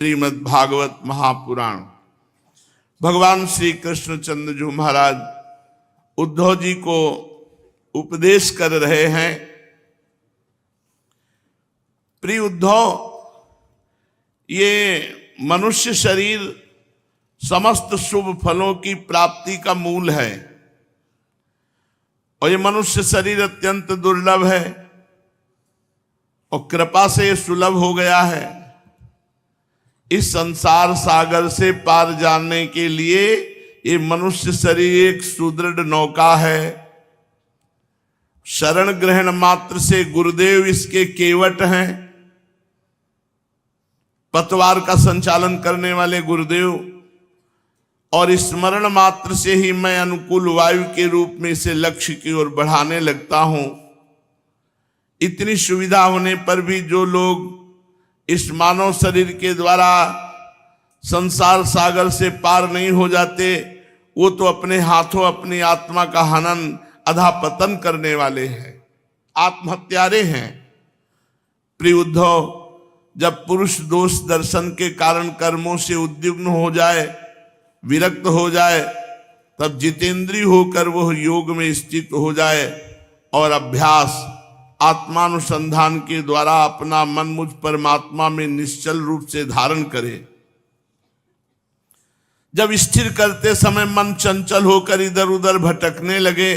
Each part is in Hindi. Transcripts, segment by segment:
श्रीमद् भागवत महापुराण। भगवान श्री कृष्णचंद्र जी महाराज उद्धव जी को उपदेश कर रहे हैं। प्रिय उद्धव, ये मनुष्य शरीर समस्त शुभ फलों की प्राप्ति का मूल है और ये मनुष्य शरीर अत्यंत दुर्लभ है और कृपा से सुलभ हो गया है। इस संसार सागर से पार जाने के लिए ये मनुष्य शरीर एक सुदृढ़ नौका है। शरण ग्रहण मात्र से गुरुदेव इसके केवट हैं। पतवार का संचालन करने वाले गुरुदेव, और स्मरण मात्र से ही मैं अनुकूल वायु के रूप में इसे लक्ष्य की ओर बढ़ाने लगता हूं। इतनी सुविधा होने पर भी जो लोग इस मानव शरीर के द्वारा संसार सागर से पार नहीं हो जाते, वो तो अपने हाथों अपनी आत्मा का हनन अधापतन करने वाले हैं, आत्महत्यारे हैं। प्रिय उद्धव, जब पुरुष दोष दर्शन के कारण कर्मों से उद्विग्न हो जाए, विरक्त हो जाए, तब जितेंद्रिय होकर वह योग में स्थित हो जाए और अभ्यास आत्मानुसंधान के द्वारा अपना मन मुझ परमात्मा में निश्चल रूप से धारण करे। जब स्थिर करते समय मन चंचल होकर इधर उधर भटकने लगे,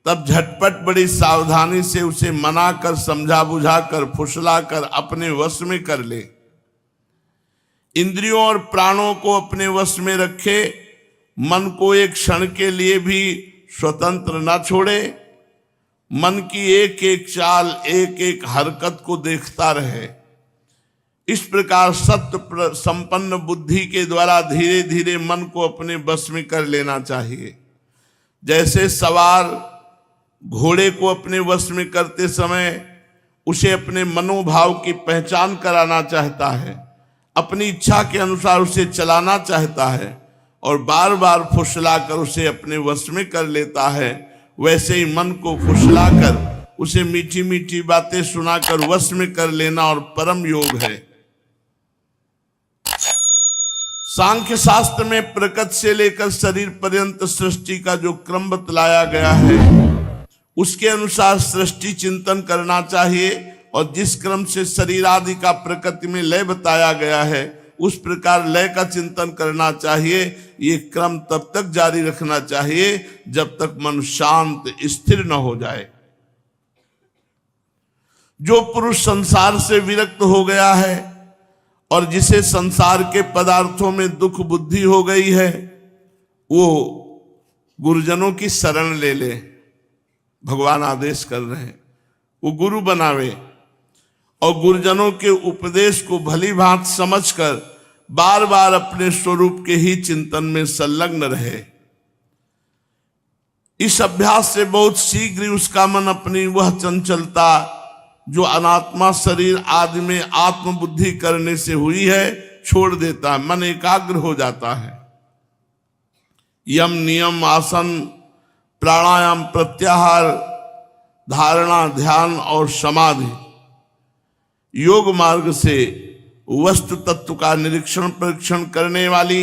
तब झटपट बड़ी सावधानी से उसे मना कर, समझा बुझा कर, फुसला कर अपने वश में कर ले। इंद्रियों और प्राणों को अपने वश में रखे, मन को एक क्षण के लिए भी स्वतंत्र न छोड़े। मन की एक एक चाल, एक एक हरकत को देखता रहे। इस प्रकार सत्य संपन्न बुद्धि के द्वारा धीरे धीरे मन को अपने बस में कर लेना चाहिए। जैसे सवार घोड़े को अपने वश में करते समय उसे अपने मनोभाव की पहचान कराना चाहता है, अपनी इच्छा के अनुसार उसे चलाना चाहता है और बार बार फुसलाकर उसे अपने वश में कर लेता है, वैसे ही मन को फुसलाकर उसे मीठी मीठी बातें सुनाकर वश में कर लेना और परम योग है। सांख्य शास्त्र में प्रकृति से लेकर शरीर पर्यंत सृष्टि का जो क्रम बतलाया गया है, उसके अनुसार सृष्टि चिंतन करना चाहिए और जिस क्रम से शरीर आदि का प्रकृति में लय बताया गया है, उस प्रकार लय का चिंतन करना चाहिए। ये क्रम तब तक जारी रखना चाहिए जब तक मन शांत स्थिर न हो जाए। जो पुरुष संसार से विरक्त हो गया है और जिसे संसार के पदार्थों में दुख बुद्धि हो गई है, वो गुरुजनों की शरण ले ले। भगवान आदेश कर रहे हैं वो गुरु बनावे और गुरुजनों के उपदेश को भली भांति समझकर बार बार अपने स्वरूप के ही चिंतन में संलग्न रहे। इस अभ्यास से बहुत शीघ्र उसका मन अपनी वह चंचलता जो अनात्मा शरीर आदि में आत्मबुद्धि करने से हुई है छोड़ देता है, मन एकाग्र हो जाता है। यम नियम आसन प्राणायाम प्रत्याहार धारणा ध्यान और समाधि योग मार्ग से वस्तु तत्व का निरीक्षण परीक्षण करने वाली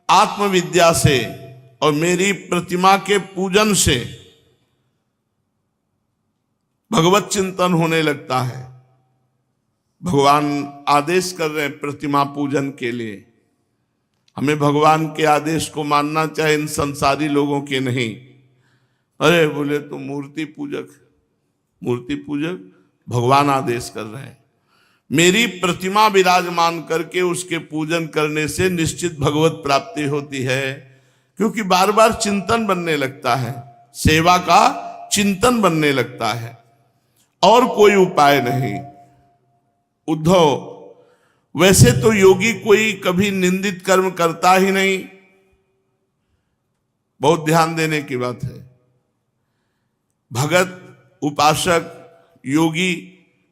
आत्मविद्या से और मेरी प्रतिमा के पूजन से भगवत चिंतन होने लगता है। भगवान आदेश कर रहे हैं प्रतिमा पूजन के लिए। हमें भगवान के आदेश को मानना चाहिए, इन संसारी लोगों के नहीं। अरे बोले तो मूर्ति पूजक भगवान आदेश कर रहे हैं। मेरी प्रतिमा विराजमान करके उसके पूजन करने से निश्चित भगवत प्राप्ति होती है, क्योंकि बार बार चिंतन बनने लगता है, सेवा का चिंतन बनने लगता है, और कोई उपाय नहीं। उद्धव, वैसे तो योगी कोई कभी निंदित कर्म करता ही नहीं। बहुत ध्यान देने की बात है। भगत, उपासक, योगी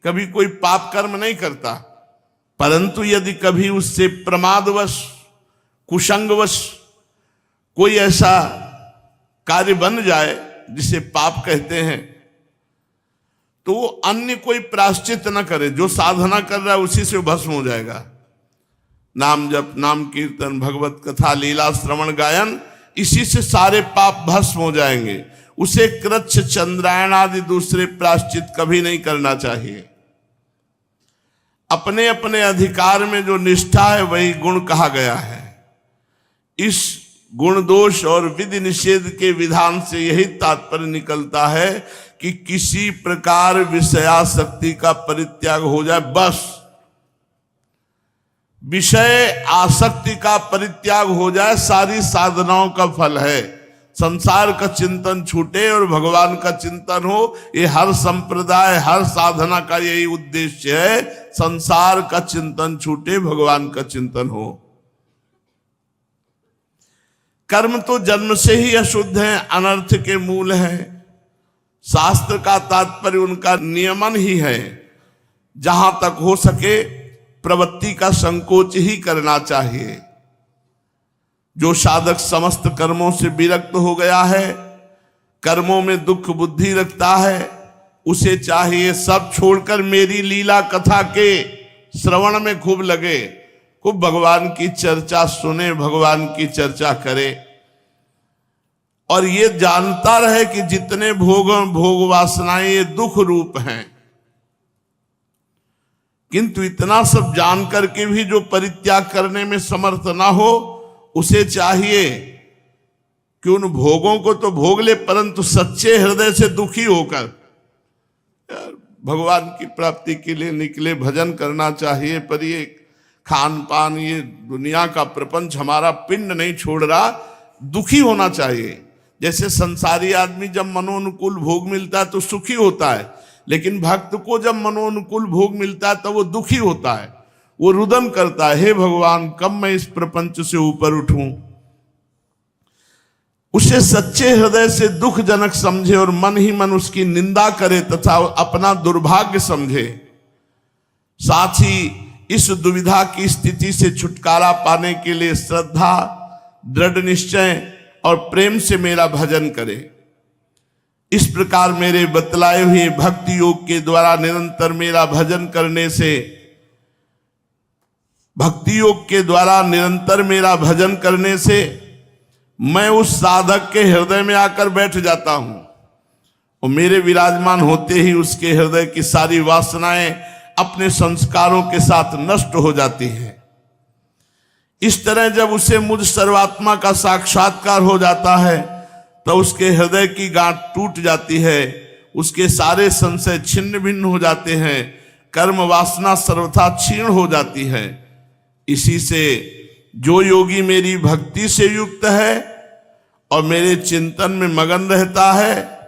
कभी कोई पाप कर्म नहीं करता, परंतु यदि कभी उससे प्रमादवश कुसंगवश कोई ऐसा कार्य बन जाए जिसे पाप कहते हैं, तो वो अन्य कोई प्रायश्चित न करे। जो साधना कर रहा है उसी से भस्म हो जाएगा। नाम जप, नाम कीर्तन, भगवत कथा, लीला श्रवण गायन, इसी से सारे पाप भस्म हो जाएंगे। उसे कृच्छ, चंद्रायण आदि दूसरे प्रायश्चित कभी नहीं करना चाहिए। अपने अपने अधिकार में जो निष्ठा है वही गुण कहा गया है। इस गुण दोष और विधि निषेध के विधान से यही तात्पर्य निकलता है कि किसी प्रकार विषयासक्ति का परित्याग हो जाए, बस विषय आसक्ति का परित्याग हो जाए, सारी साधनाओं का फल है। संसार का चिंतन छूटे और भगवान का चिंतन हो, ये हर संप्रदाय, हर साधना का यही उद्देश्य है। संसार का चिंतन छूटे, भगवान का चिंतन हो। कर्म तो जन्म से ही अशुद्ध है, अनर्थ के मूल है। शास्त्र का तात्पर्य उनका नियमन ही है। जहां तक हो सके प्रवृत्ति का संकोच ही करना चाहिए। जो साधक समस्त कर्मों से विरक्त हो गया है, कर्मों में दुख बुद्धि रखता है, उसे चाहिए सब छोड़कर मेरी लीला कथा के श्रवण में खूब लगे, खूब भगवान की चर्चा सुने, भगवान की चर्चा करे और ये जानता रहे कि जितने भोग वासनाएं ये दुख रूप हैं। किंतु इतना सब जान करके भी जो परित्याग करने में समर्थ ना हो, उसे चाहिए कि उन भोगों को तो भोग ले, परंतु सच्चे हृदय से दुखी होकर भगवान की प्राप्ति के लिए निकले, भजन करना चाहिए। पर ये खान पान, ये दुनिया का प्रपंच हमारा पिंड नहीं छोड़ रहा, दुखी होना चाहिए। जैसे संसारी आदमी जब मनोनुकूल भोग मिलता है तो सुखी होता है, लेकिन भक्त को जब मनोनुकूल भोग मिलता है तो वो दुखी होता है, वो रुदन करता है, हे भगवान कब मैं इस प्रपंच से ऊपर उठूं। उसे सच्चे हृदय से दुखजनक समझे और मन ही मन उसकी निंदा करे तथा अपना दुर्भाग्य समझे। साथ ही इस दुविधा की स्थिति से छुटकारा पाने के लिए श्रद्धा, दृढ़ निश्चय और प्रेम से मेरा भजन करे। इस प्रकार मेरे बतलाए हुए भक्ति योग के द्वारा निरंतर मेरा भजन करने से, भक्ति योग के द्वारा निरंतर मेरा भजन करने से मैं उस साधक के हृदय में आकर बैठ जाता हूं और मेरे विराजमान होते ही उसके हृदय की सारी वासनाएं अपने संस्कारों के साथ नष्ट हो जाती हैं। इस तरह जब उसे मुझ सर्वात्मा का साक्षात्कार हो जाता है तो उसके हृदय की गांठ टूट जाती है, उसके सारे संशय छिन्न भिन्न हो जाते हैं, कर्म वासना सर्वथा क्षीण हो जाती है। इसी से जो योगी मेरी भक्ति से युक्त है और मेरे चिंतन में मगन रहता है,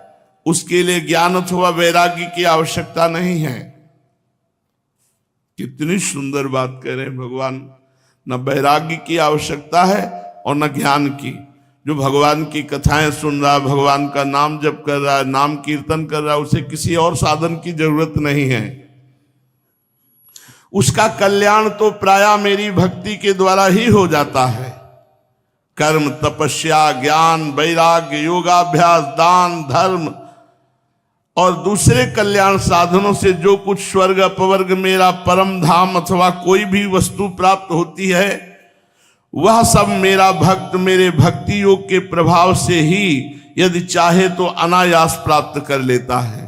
उसके लिए ज्ञान अथवा वैराग्य की आवश्यकता नहीं है। कितनी सुंदर बात कह रहे हैं भगवान। न वैराग्य की आवश्यकता है और न ज्ञान की। जो भगवान की कथाएं सुन रहा, भगवान का नाम जप कर रहा है, नाम कीर्तन कर रहा है, उसे किसी और साधन की जरूरत नहीं है। उसका कल्याण तो प्रायः मेरी भक्ति के द्वारा ही हो जाता है। कर्म, तपस्या, ज्ञान, वैराग्य, योगाभ्यास, दान, धर्म और दूसरे कल्याण साधनों से जो कुछ स्वर्ग अपवर्ग मेरा परम धाम अथवा कोई भी वस्तु प्राप्त होती है, वह सब मेरा भक्त मेरे भक्ति योग के प्रभाव से ही यदि चाहे तो अनायास प्राप्त कर लेता है।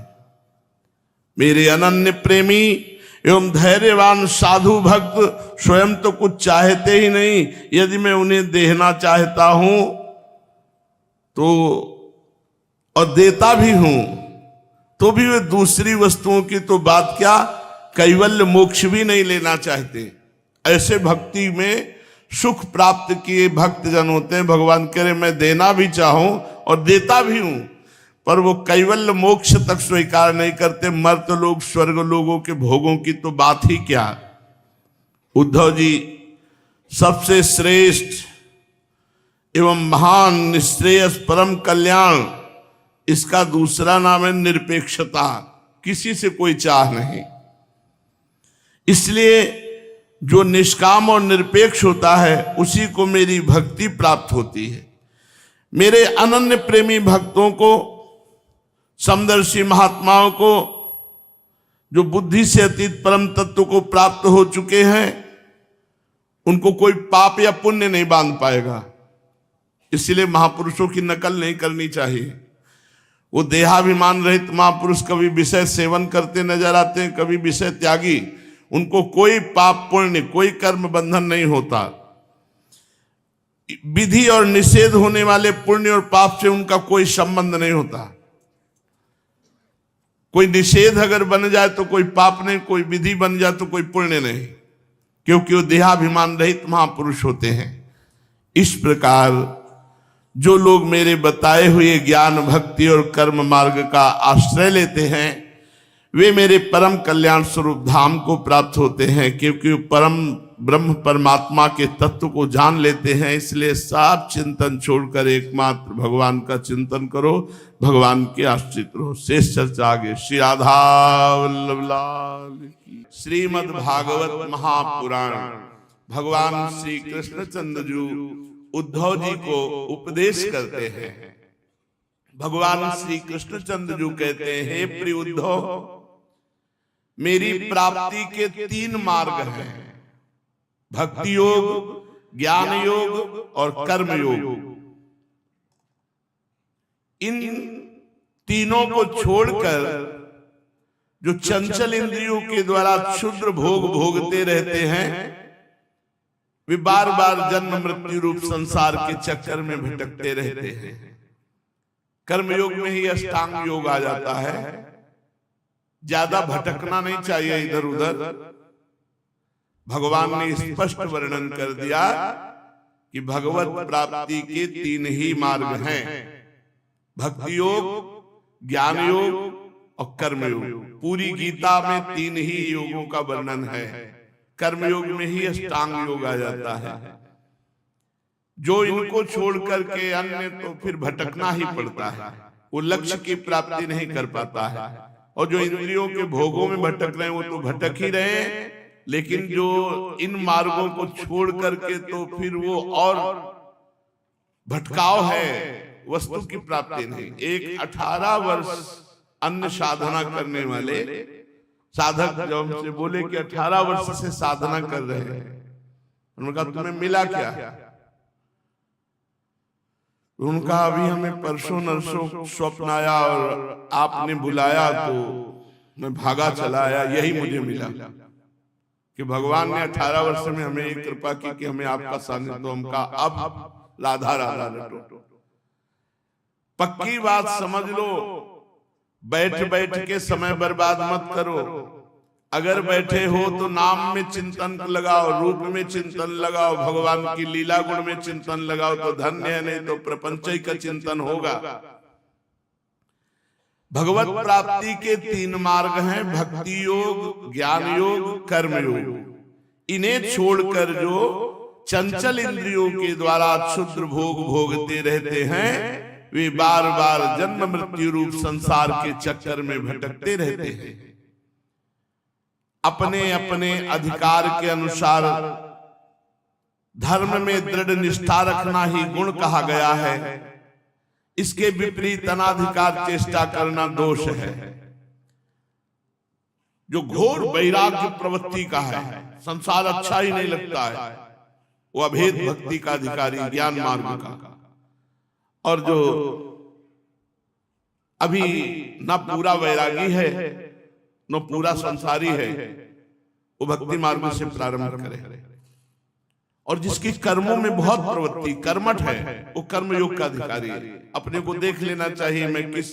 मेरे अनन्य प्रेमी एवं धैर्यवान साधु भक्त स्वयं तो कुछ चाहते ही नहीं, यदि मैं उन्हें देना चाहता हूं तो और देता भी हूं तो भी वे दूसरी वस्तुओं की तो बात क्या, कैवल्य मोक्ष भी नहीं लेना चाहते। ऐसे भक्ति में सुख प्राप्त किए भक्त जन होते हैं। भगवान कह रहे मैं देना भी चाहूं और देता भी हूं, पर वो कैवल्य मोक्ष तक स्वीकार नहीं करते। मर्त लोग, स्वर्ग लोगों के भोगों की तो बात ही क्या। उद्धव जी, सबसे श्रेष्ठ एवं महान निश्रेयस परम कल्याण, इसका दूसरा नाम है निरपेक्षता। किसी से कोई चाह नहीं। इसलिए जो निष्काम और निरपेक्ष होता है उसी को मेरी भक्ति प्राप्त होती है। मेरे अनन्य प्रेमी भक्तों को, समदर्शी महात्माओं को, जो बुद्धि से अतीत परम तत्व को प्राप्त हो चुके हैं, उनको कोई पाप या पुण्य नहीं बांध पाएगा। इसलिए महापुरुषों की नकल नहीं करनी चाहिए। वो देहाभिमान रहित महापुरुष कभी विषय सेवन करते नजर आते हैं, कभी विषय त्यागी। उनको कोई पाप पुण्य, कोई कर्म बंधन नहीं होता। विधि और निषेध होने वाले पुण्य और पाप से उनका कोई संबंध नहीं होता। कोई निषेध अगर बन जाए तो कोई पाप नहीं, कोई विधि बन जाए तो कोई पुण्य नहीं, क्योंकि वो देहाभिमान रहित महापुरुष होते हैं। इस प्रकार जो लोग मेरे बताए हुए ज्ञान, भक्ति और कर्म मार्ग का आश्रय लेते हैं वे मेरे परम कल्याण स्वरूप धाम को प्राप्त होते हैं, क्योंकि परम ब्रह्म परमात्मा के तत्व को जान लेते हैं। इसलिए सब चिंतन छोड़कर एकमात्र भगवान का चिंतन करो, भगवान के आश्रित रहो। शेष चर्चा आगे। श्री राधा वल्लभ लाल की। श्रीमद् भागवत महापुराण। भगवान श्री कृष्णचंद्र जी उद्धव जी को उपदेश करते हैं। भगवान श्री कृष्णचंद्र जी कहते हैं, हे प्रिय उद्धव, मेरी प्राप्ति के 3 मार्ग हैं, भक्ति योग, ज्ञान योग और कर्म योग। इन तीनों को छोड़कर जो चंचल इंद्रियों के द्वारा क्षुद्र भोग भोगते रहते हैं वे बार बार जन्म मृत्यु रूप संसार के चक्कर में भटकते रहते हैं। कर्मयोग में ही अष्टांग योग आ जाता है। ज्यादा भटकना नहीं चाहिए इधर उधर। भगवान ने स्पष्ट वर्णन कर दिया कि भगवत प्राप्ति के 3 ही मार्ग हैं, भक्ति योग, ज्ञान योग और कर्म योग। पूरी गीता में 3 ही योगों का वर्णन है। कर्मयोग में ही अष्टांग योग आ जाता है। जो इनको छोड़ करके अन्य तो फिर भटकना ही पड़ता है, वो लक्ष्य की प्राप्ति नहीं कर पाता है। और जो इंद्रियों के भोगों में भटक रहे हैं वो तो भटक ही रहे हैं, लेकिन जो इन मार्गों को छोड़ करके तो फिर वो और भटकाव है, वस्तु की प्राप्ति नहीं। एक 18 वर्ष अन्य साधना करने वाले साधक जब हमसे बोले कि 18 वर्ष से साधना कर रहे हैं, उन्होंने कहा तुम्हें मिला क्या? उनका अभी हमें परसों नरसों स्वप्न आया और आपने बुलाया तो मैं भागा चला आया, यही मुझे मिला कि भगवान ने 18 वर्ष में हमें एक कृपा की कि हमें आपका सानिध्य। तो हमका अब राधा राधा रटो। पक्की बात समझ लो, बैठ बैठ के समय बर्बाद मत करो। अगर बैठे हो तो नाम में चिंतन लगाओ, रूप में चिंतन लगाओ, भगवान की लीला गुण में चिंतन लगाओ तो धन्य है, नहीं तो प्रपंच का चिंतन होगा। भगवत प्राप्ति के 3 मार्ग हैं, भक्ति योग, ज्ञान योग, कर्म योग। इन्हें छोड़कर जो चंचल इंद्रियों के द्वारा क्षुद्र भोग भोगते रहते हैं वे बार बार जन्म मृत्यु रूप संसार के चक्कर में भटकते रहते हैं। अपने अपने अधिकार के अनुसार धर्म में दृढ़ निष्ठा रखना ही गुण कहा गया है। इसके विपरीत अनाधिकार चेष्टा करना दोष है। जो घोर वैराग्य प्रवृत्ति का है, संसार अच्छा ही नहीं लगता है, वो अभेद भक्ति का अधिकारी, ज्ञान मार्ग का। और जो अभी न पूरा वैरागी है न पूरा संसारी है, वो भक्ति मार्ग से प्रारंभ करे। और जिसकी कर्मों में बहुत प्रवृत्ति, कर्मठ है, वो कर्म योग का अधिकारी है। अपने को देख लेना चाहिए मैं किस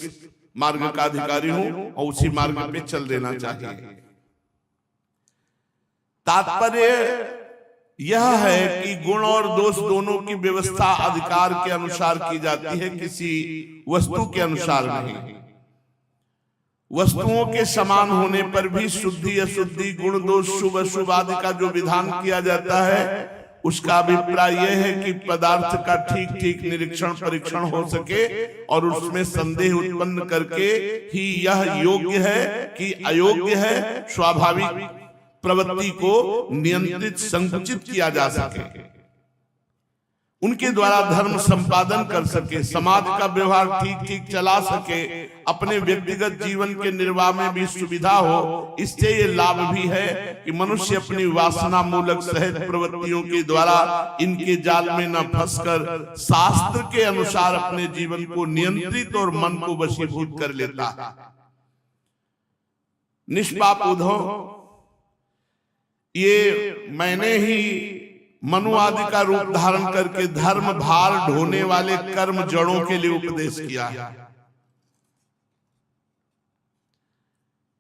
मार्ग का अधिकारी हूं और उसी मार्ग पे चल देना चाहिए। तात्पर्य यह है कि गुण और दोष दोनों की व्यवस्था अधिकार के अनुसार की जाती है, किसी वस्तु के अनुसार नहीं। वस्तुओं के समान होने पर भी शुद्धि अशुद्धि, गुण दोष, शुभ अशुभ आदि का जो विधान किया जाता है उसका अभिप्राय यह है कि पदार्थ का ठीक ठीक निरीक्षण परीक्षण हो सके और उसमें संदेह उत्पन्न करके ही यह योग्य है कि अयोग्य है, स्वाभाविक प्रवृत्ति को नियंत्रित संकुचित किया जा सके। उनके द्वारा धर्म संपादन कर सके, समाज का व्यवहार ठीक ठीक चला सके, अपने व्यक्तिगत जीवन के निर्वाह में भी सुविधा हो। इससे ये लाभ भी है कि मनुष्य अपनी वासना मूलक सहज प्रवृत्तियों के द्वारा इनके जाल में न फंसकर शास्त्र के अनुसार अपने जीवन को नियंत्रित और मन को वशीभूत कर लेता है। निष्पाप उद्धव, ये मैंने ही मनु आदि का रूप धारण करके धर्म भार ढोने वाले कर्म जड़ों के लिए उपदेश किया है।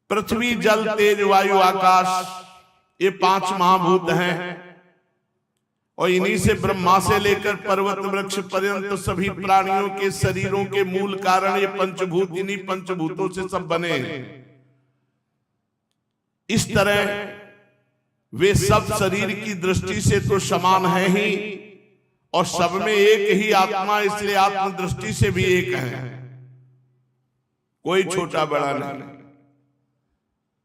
पृथ्वी, जल, तेज, वायु, आकाश, ये 5 महाभूत हैं और इन्हीं से ब्रह्मा से लेकर पर्वत वृक्ष पर्यंत सभी प्राणियों के शरीरों के मूल कारण ये पंचभूत, इन्हीं पंचभूतों से सब बने हैं। इस तरह वे सब शरीर की दृष्टि से तो समान है ही और सब में एक ही आत्मा, इसलिए आत्म दृष्टि से भी एक है, कोई छोटा बड़ा नहीं।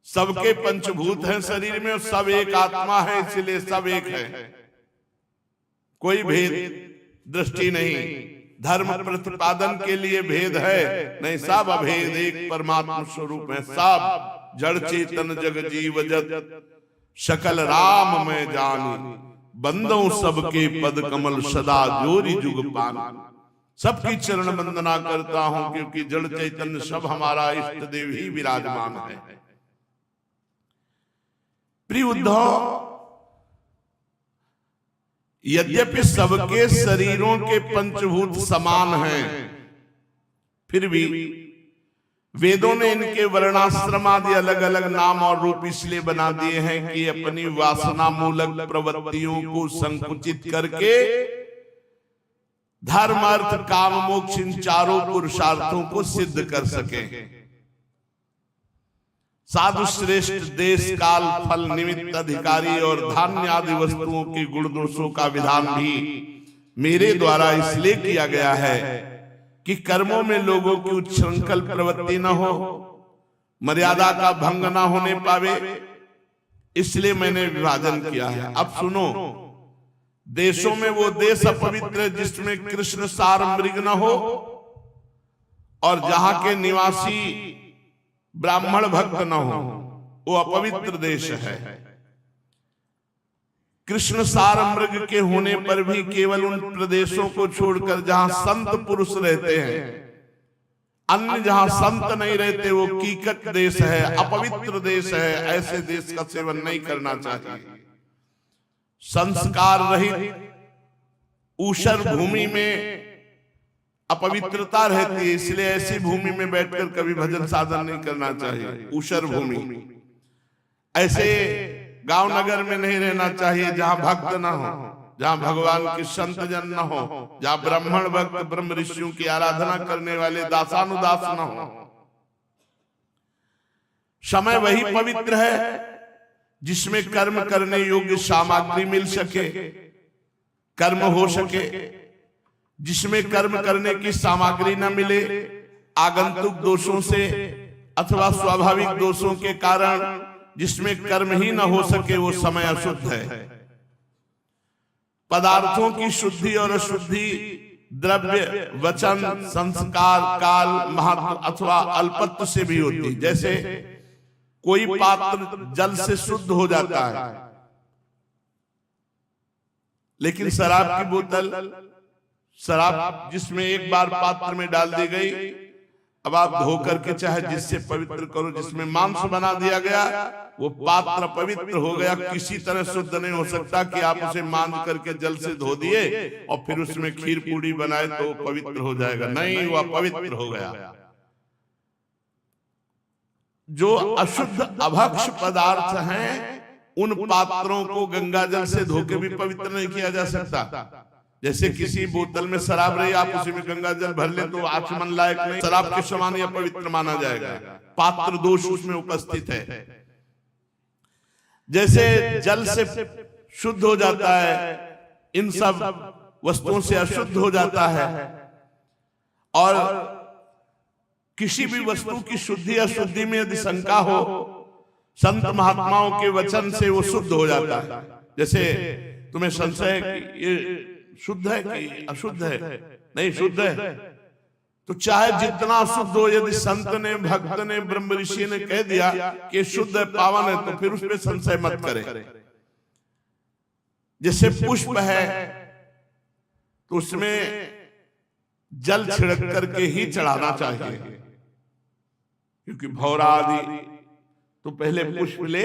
सबके पंचभूत हैं शरीर में और सब एक आत्मा है, इसलिए सब एक है, कोई भेद दृष्टि नहीं। धर्म प्रतिपादन के लिए भेद है नहीं, सब अभेद एक परमात्मा स्वरूप है। सब जड़ चेतन जग जीव जत सकल राम में जानी, बंदों सबके पद कमल सदा जोरी जुग पान। सबकी चरण वंदना करता हूं क्योंकि जड़ चैतन्य सब हमारा इष्ट देव ही विराजमान है। प्रिय उद्धव, यद्यपि सबके शरीरों के पंचभूत समान हैं, फिर भी वेदों ने इनके वर्णाश्रम आदि अलग अलग नाम और रूप इसलिए बना दिए हैं कि अपनी वासना मूलक प्रवृत्तियों को संकुचित करके धर्म अर्थ काम मोक्ष इन चारों पुरुषार्थों को सिद्ध कर सके। साधु श्रेष्ठ देश काल फल निमित्त अधिकारी और धान्य आदि वस्तुओं के गुण दोषों का विधान भी मेरे द्वारा इसलिए किया गया है कि कर्मों में लोगों की उच्छृंखल प्रवृत्ति न हो, मर्यादा का भंग न होने पावे, इसलिए मैंने विभाजन किया है। अब सुनो, देशों में वो देश अपवित्र है जिसमें कृष्ण सार मृग न हो और जहां के निवासी ब्राह्मण भक्त न हो, वो अपवित्र देश है। कृष्ण सार मृग के होने पर भी केवल उन प्रदेशों को छोड़कर जहां संत पुरुष रहते हैं, अन्य जहां संत नहीं रहते वो कीकट देश है, अपवित्र देश है। ऐसे देश का सेवन नहीं करना चाहिए। संस्कार रहित ऊषर भूमि में अपवित्रता रहती है, इसलिए ऐसी भूमि में बैठकर कभी भजन साधन नहीं करना चाहिए। ऊषर भूमि, ऐसे गांव नगर में नहीं रहना चाहिए जहां भक्त न हो, जहां भगवान के संत जन न हो, जहां ब्राह्मण भक्त ब्रह्म ऋषियों की आराधना करने वाले दासानुदास न हो। समय वही पवित्र है जिसमें कर्म करने योग्य सामग्री मिल सके, कर्म हो सके। जिसमें कर्म करने की सामग्री न मिले, आगंतुक दोषों से अथवा स्वाभाविक दोषों के कारण जिसमें कर्म ही न हो सके, वो समय अशुद्ध है। पदार्थों की शुद्धि और अशुद्धि द्रव्य, वचन, संस्कार, काल, महत्व अथवा अल्पत्व से भी होती है। जैसे कोई पात्र जल से शुद्ध हो जाता है, लेकिन शराब की बोतल, शराब जिसमें एक बार पात्र में डाल दी गई, अब आप धो करके चाहे जिससे पवित्र करो, जिसमें मांस बना दिया गया वो पात्र पवित्र हो गया, किसी तरह शुद्ध नहीं हो सकता कि आप उसे मांज करके जल से धो दिए और फिर उसमें खीर पूड़ी बनाए तो पवित्र हो जाएगा। नहीं, वो अपवित्र हो गया। जो अशुद्ध अभक्ष पदार्थ हैं, उन पात्रों को गंगा जल से धो के भी पवित्र नहीं किया जा सकता। जैसे किसी बोतल में शराब रही, आप उसी में गंगा जल भर ले तो आचमन लायक नहीं, शराब के समान या पवित्र माना जाएगा। पात्र दोष उसमें उपस्थित है। जैसे जल से शुद्ध हो जाता है, इन सब वस्तुओं से अशुद्ध हो जाता है। और किसी भी वस्तु की शुद्धि अशुद्धि में यदि शंका हो, संत महात्माओं के वचन से वो शुद्ध हो जाता है। जैसे तुम्हें संशय है कि ये शुद्ध है कि अशुद्ध है? नहीं, शुद्ध है। तो चाहे जितना शुद्ध हो, यदि संत ने, भक्त ने, ब्रह्म ऋषि ने कह दिया कि शुद्ध है, पावन है, तो फिर उसमें संशय मत करें। जैसे पुष्प है तो उसमें जल छिड़क करके ही चढ़ाना चाहिए, क्योंकि भौरा आदि तो पहले पुष्प ले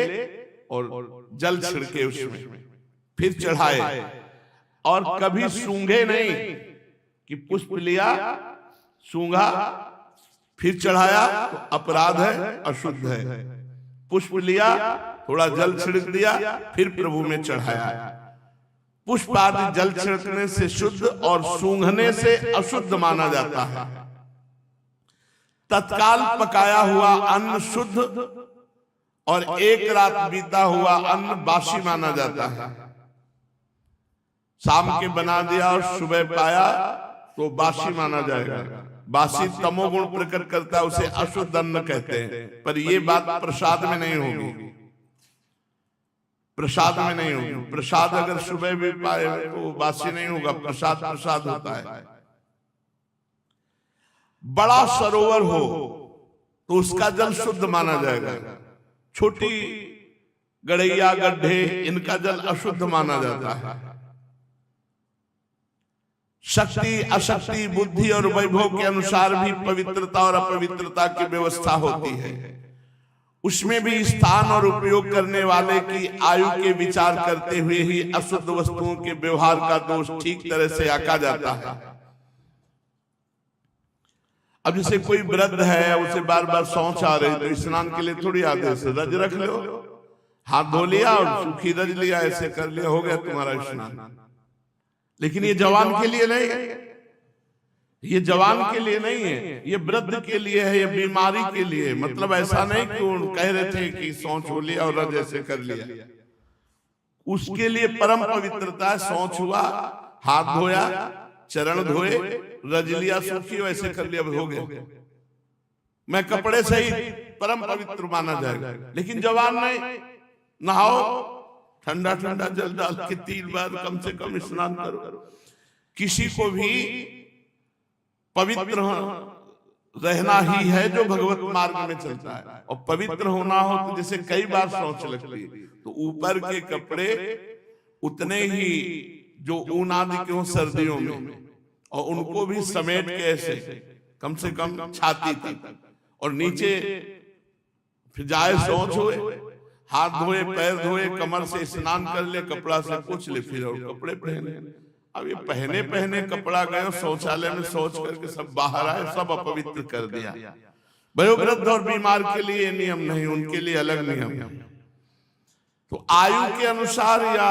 और जल छिड़के उसमें फिर चढ़ाए, और कभी सूंघे नहीं कि पुष्प लिया, सूंघा, फिर चढ़ाया तो अपराध है, अशुद्ध है। पुष्प लिया, थोड़ा जल छिड़क दिया, फिर प्रभु में चढ़ाया। पुष्प आदि जल छिड़कने से शुद्ध और सूंघने से अशुद्ध माना जाता है। तत्काल पकाया हुआ अन्न शुद्ध और एक रात बीता हुआ अन्न बासी माना जाता है। शाम के बना दिया और सुबह पाया तो बासी माना जाएगा। बासी तमोगुण प्रकट करता है, उसे अशुद्ध अन्न कहते हैं। पर यह बात प्रसाद में नहीं होगी, प्रसाद में नहीं होगी। प्रसाद अगर सुबह भी पाए तो बासी नहीं होगा, प्रसाद प्रसाद होता है। बड़ा सरोवर हो तो उसका जल शुद्ध माना जाएगा। छोटी गड़ैया, गड्ढे, इनका जल अशुद्ध माना जाता है। शक्ति, अशक्ति, बुद्धि और वैभव के अनुसार भी पवित्रता और अपवित्रता की व्यवस्था होती है। उसमें भी स्थान और उपयोग करने वाले की आयु के विचार करते हुए ही अशुद्ध वस्तुओं के व्यवहार का दोष ठीक तरह से आंका जाता है। अब जैसे कोई वृद्ध है, उसे बार बार शौच आ रही, तो स्नान के लिए थोड़ी आदेश है, रज रख लो, हाथ धो लिया और सूखी रज लिया, ऐसे कर लिया, हो गया तुम्हारा स्नान। लेकिन ये जवान के लिए नहीं है, ये जवान के लिए नहीं है, ये वृद्ध के लिए है, ये बीमारी के लिए। मतलब ऐसा नहीं कि वो कह रहे थे कि शौच हो लिया और रज ऐसे कर लिया, उसके लिए परम पवित्रता है। शौच हुआ, हाथ धोया, चरण धोए, रज लिया, सूखी ऐसे कर लिया, हो गया, मैं कपड़े से ही परम पवित्र माना जाएगा। लेकिन जवान नहीं, नहाओ, ठंडा ठंडा जल डाल के 3 बार कम से कम स्नान करो। किसी को भी पवित्र रहना ही है जो भगवत मार्ग में चलता है। और पवित्र होना हो तो जैसे कई बार शौच लगती, तो ऊपर के कपड़े उतने ही जो ऊन आदि के हो सर्दियों में, और उनको भी समेट के ऐसे कम से कम छाती तक, और नीचे फिर जाए शौच हुए, हाथ धोए, पैर धोए, कमर से स्नान कर ले, कपड़ा से पोंछ ले, फिर और कपड़े पहने। अब ये पहने पहने कपड़ा गए शौचालय में शौच करके सब बाहर आए, सब अपवित्र कर दिया। वयोवृद्ध और बीमार के लिए ये नियम नहीं, उनके लिए अलग नियम। तो आयु के अनुसार या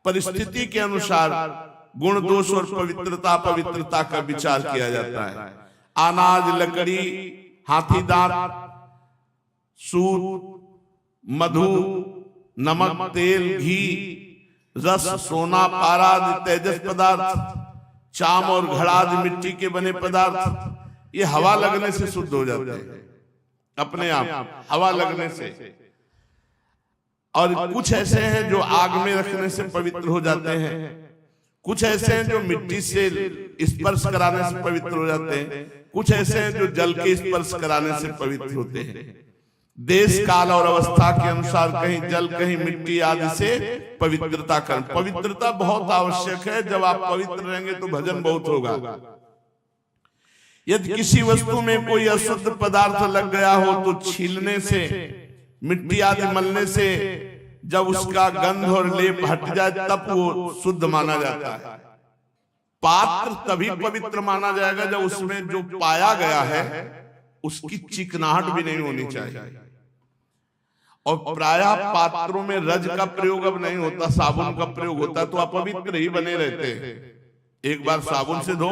परिस्थिति के अनुसार गुण, दोष और पवित्रता, पवित्रता का विचार किया जाता है। अनाज, लकड़ी, हाथी दांत, सूत, मधु, नमक, तेल, घी, रस, सोना, पारा आदि तेजस पदार्थ, चाम और घड़ा आदि मिट्टी के बने पदार्थ, ये हवा लगने से शुद्ध हो जाते हैं अपने आप, हवा लगने से। और कुछ ऐसे हैं जो आग में रखने से पवित्र हो जाते हैं, कुछ ऐसे हैं जो मिट्टी से स्पर्श कराने से पवित्र हो जाते हैं, कुछ ऐसे हैं जो जल के स्पर्श कराने से पवित्र होते हैं। देश, काल और अवस्था के अनुसार कहीं जल, कहीं मिट्टी आदि से पवित्रता कर। पवित्रता बहुत आवश्यक है। जब आप पवित्र रहेंगे तो भजन बहुत होगा। यदि किसी वस्तु में कोई अशुद्ध पदार्थ लग गया हो तो छीलने से, मिट्टी आदि मलने से जब उसका गंध और लेप हट जाए तब वो शुद्ध माना जाता है। पात्र तभी पवित्र माना जाएगा जब उसमें जो पाया गया है उसकी चिकनाहट भी नहीं होनी चाहिए। और प्रायः पात्रों में रज का प्रयोग अब नहीं होता, साबुन का प्रयोग होता, तो अपवित्र ही बने रहते हैं। एक बार साबुन से धो,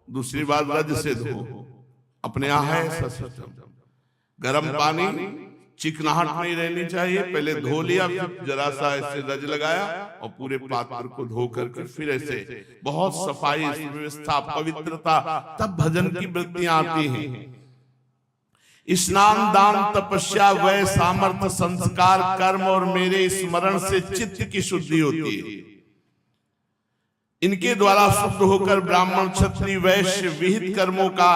दूसरी बार रज से धो, अपने यहाँ है ऐसा सिस्टम। गर्म पानी, चिकनाहट नहीं रहनी चाहिए, पहले धो लिया, फिर जरा सा ऐसे रज लगाया और पूरे पात्र को धो करके फिर ऐसे बहुत सफाई, व्यवस्था, पवित्रता, तब भजन की वृत्तियां आती हैं। स्नान, दान, तपस्या, वय, सामर्थ्य, संस्कार, कर्म और मेरे स्मरण से चित्त की शुद्धि होती है। इनके द्वारा शुद्ध होकर ब्राह्मण क्षत्रिय वैश्य विहित कर्मों का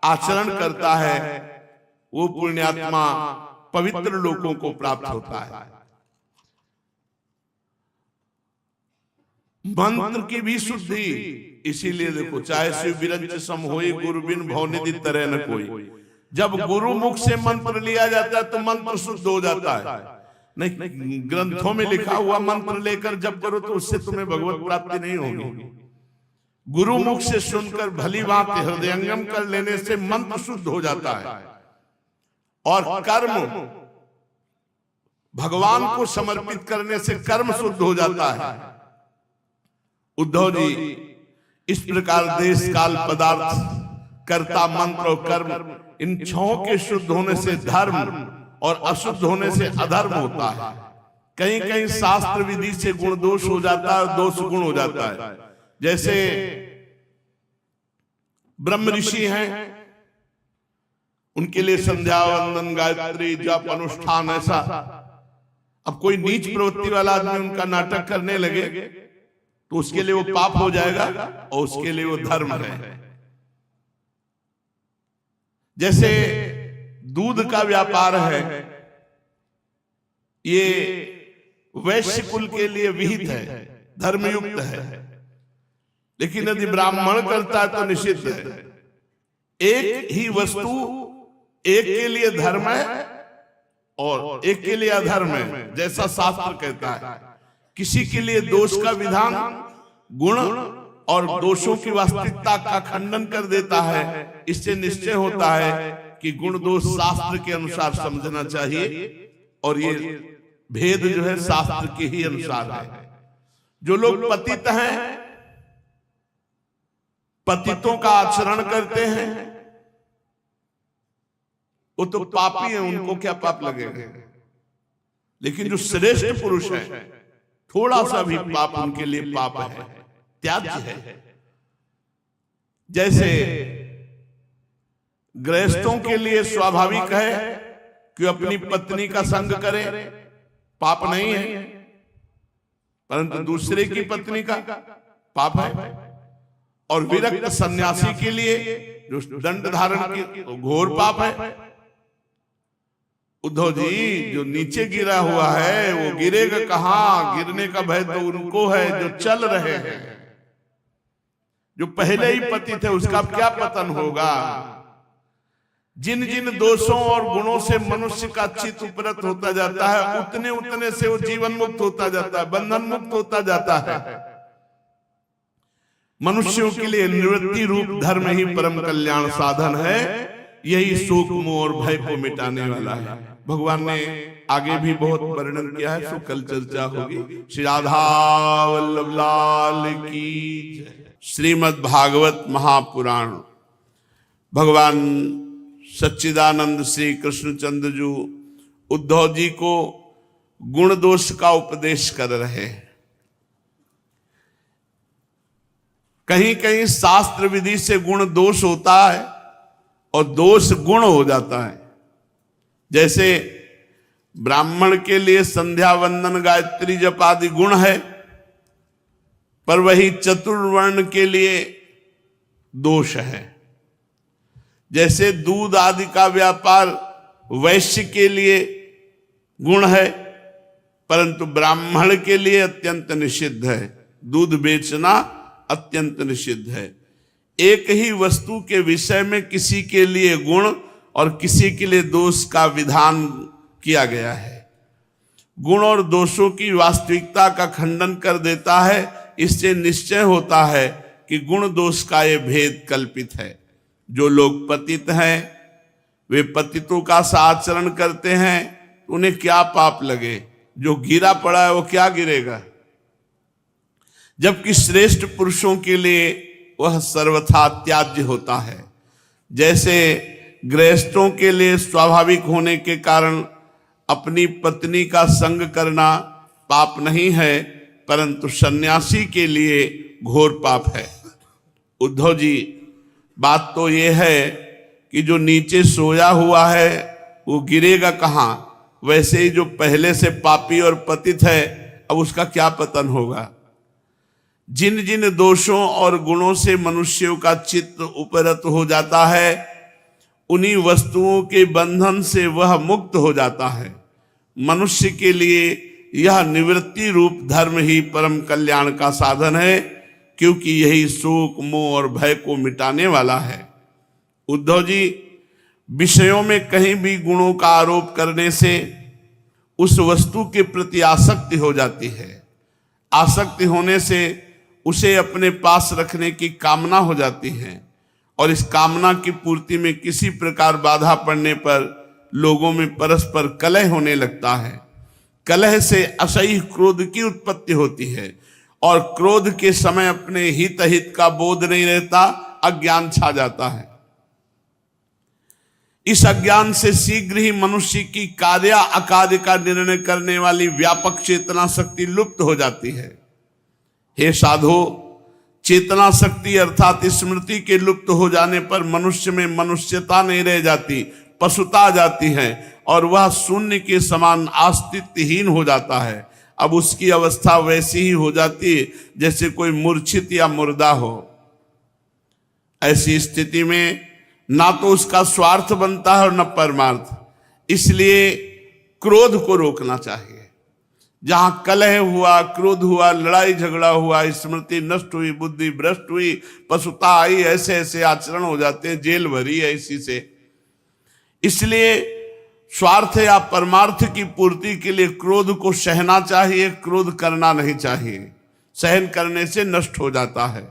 आचरण करता है, वो पुण्यात्मा पवित्र लोकों को प्राप्त होता है। मंत्र की भी शुद्धि, इसीलिए देखो, चाहे शिव विरंच सम होए गुरु बिन भव निधि तरह न कोई। जब गुरु मुख से मंत्र लिया जाता है तो मंत्र शुद्ध हो जाता है। नहीं, ग्रंथों में लिखा हुआ मंत्र लेकर जब करो तो उससे तुम्हें भगवत प्राप्ति नहीं होगी। गुरु मुख से सुनकर भली बात हृदयंगम कर लेने से मंत्र शुद्ध हो जाता है और कर्म भगवान को समर्पित करने से कर्म शुद्ध हो जाता है। उद्धव जी, इस प्रकार देश काल पदार्थ कर्ता मंत्र और कर्म, इन छहों के शुद्ध होने से धर्म और अशुद्ध होने से अधर्म होता है। कहीं कहीं शास्त्र विधि से गुण दोष हो जाता है, दोष गुण हो जाता है। जैसे ब्रह्म ऋषि हैं, उनके लिए संध्या वंदन गायत्री जप अनुष्ठान ऐसा। अब कोई नीच प्रवृत्ति वाला आदमी उनका नाटक करने लगे तो उसके लिए वो पाप हो जाएगा और उसके लिए वो धर्म है। जैसे दूध का व्यापार है, ये वैश्य कुल के लिए विहित है, धर्मयुक्त है, लेकिन यदि ब्राह्मण करता है तो निषिद्ध है। एक ही वस्तु एक के लिए धर्म है और एक के लिए अधर्म है, जैसा शास्त्र कहता है। किसी के लिए दोष का विधान गुण और दोषों की वास्तविकता का खंडन कर देता है। इससे निश्चय होता है कि गुण दोष शास्त्र के अनुसार समझना चाहिए और ये भेद जो है शास्त्र के ही अनुसार है। जो लोग पतित हैं, पतितों का आचरण करते हैं, वो तो पापी हैं, उनको क्या पाप लगेगा। लेकिन जो श्रेष्ठ पुरुष है, थोड़ा सा भी पाप उनके लिए पाप है, त्याज्य है। जैसे गृहस्थों के लिए स्वाभाविक है कि अपनी पत्नी का संग करे, पाप नहीं है, परंतु दूसरे की पत्नी का पाप है। और विरक्त सन्यासी के लिए जो दंड धारण की घोर पाप है। उद्धव जी, जो नीचे गिरा हुआ है वो गिरेगा कहां? गिरने का भय तो उनको है जो चल रहे हैं। जो पहले ही पतित है उसका क्या पतन होगा। जिन जिन दोषों और गुणों से मनुष्य का चित्त उपरत होता जाता है, उतने उतने से वो जीवन मुक्त होता जाता है, बंधन मुक्त होता जाता है। मनुष्यों के लिए निवृत्ति रूप धर्म ही परम कल्याण साधन है। यही शोक मोह और भय को मिटाने वाला है। भगवान ने आगे भी बहुत वर्णन किया है, सो कल चर्चा होगी। श्री राधा वल्लभ लाल की जय। श्रीमद् भागवत महापुराण। भगवान सच्चिदानंद श्री कृष्णचंद्र जी उद्धव जी को गुण दोष का उपदेश कर रहे हैं। कहीं कहीं शास्त्र विधि से गुण दोष होता है और दोष गुण हो जाता है। जैसे ब्राह्मण के लिए संध्या वंदन गायत्री जप आदि गुण है, पर वही चतुर्वर्ण के लिए दोष है। जैसे दूध आदि का व्यापार वैश्य के लिए गुण है, परंतु ब्राह्मण के लिए अत्यंत निषिद्ध है। दूध बेचना अत्यंत निषिद्ध है। एक ही वस्तु के विषय में किसी के लिए गुण और किसी के लिए दोष का विधान किया गया है। गुण और दोषों की वास्तविकता का खंडन कर देता है। इससे निश्चय होता है कि गुण दोष का ये भेद कल्पित है। जो लोग पतित हैं वे पतितों का सा आचरण करते हैं, उन्हें क्या पाप लगे। जो गिरा पड़ा है वो क्या गिरेगा, जबकि श्रेष्ठ पुरुषों के लिए वह सर्वथा त्याज्य होता है। जैसे गृहस्थों के लिए स्वाभाविक होने के कारण अपनी पत्नी का संग करना पाप नहीं है, परंतु सन्यासी के लिए घोर पाप है। उद्धव जी, बात तो यह है कि जो नीचे सोया हुआ है वो गिरेगा कहाँ। वैसे ही जो पहले से पापी और पतित है, अब उसका क्या पतन होगा। जिन जिन दोषों और गुणों से मनुष्यों का चित्त उपरत हो जाता है, उन्हीं वस्तुओं के बंधन से वह मुक्त हो जाता है। मनुष्य के लिए यह निवृत्ति रूप धर्म ही परम कल्याण का साधन है, क्योंकि यही शोक, मोह और भय को मिटाने वाला है। उद्धव जी, विषयों में कहीं भी गुणों का आरोप करने से उस वस्तु के प्रति आसक्ति हो जाती है। आसक्ति होने से उसे अपने पास रखने की कामना हो जाती है, और इस कामना की पूर्ति में किसी प्रकार बाधा पड़ने पर लोगों में परस्पर कलह होने लगता है। कलह से असह्य क्रोध की उत्पत्ति होती है, और क्रोध के समय अपने हित अहित का बोध नहीं रहता, अज्ञान छा जाता है। इस अज्ञान से शीघ्र ही मनुष्य की कार्य अकार्य का निर्णय करने वाली व्यापक चेतना शक्ति लुप्त हो जाती है। हे साधो, चेतना शक्ति अर्थात स्मृति के लुप्त हो जाने पर मनुष्य में मनुष्यता नहीं रह जाती, पशुता आ जाती है, और वह शून्य के समान अस्तित्वहीन हो जाता है। अब उसकी अवस्था वैसी ही हो जाती है जैसे कोई मूर्छित या मुर्दा हो। ऐसी स्थिति में ना तो उसका स्वार्थ बनता है और न परमार्थ। इसलिए क्रोध को रोकना चाहिए। जहां कलह हुआ, क्रोध हुआ, लड़ाई झगड़ा हुआ, स्मृति नष्ट हुई, बुद्धि भ्रष्ट हुई, पशुता आई, ऐसे ऐसे आचरण हो जाते हैं, जेल भरी है इसी से। इसलिए स्वार्थ या परमार्थ की पूर्ति के लिए क्रोध को सहना चाहिए, क्रोध करना नहीं चाहिए। सहन करने से नष्ट हो जाता है।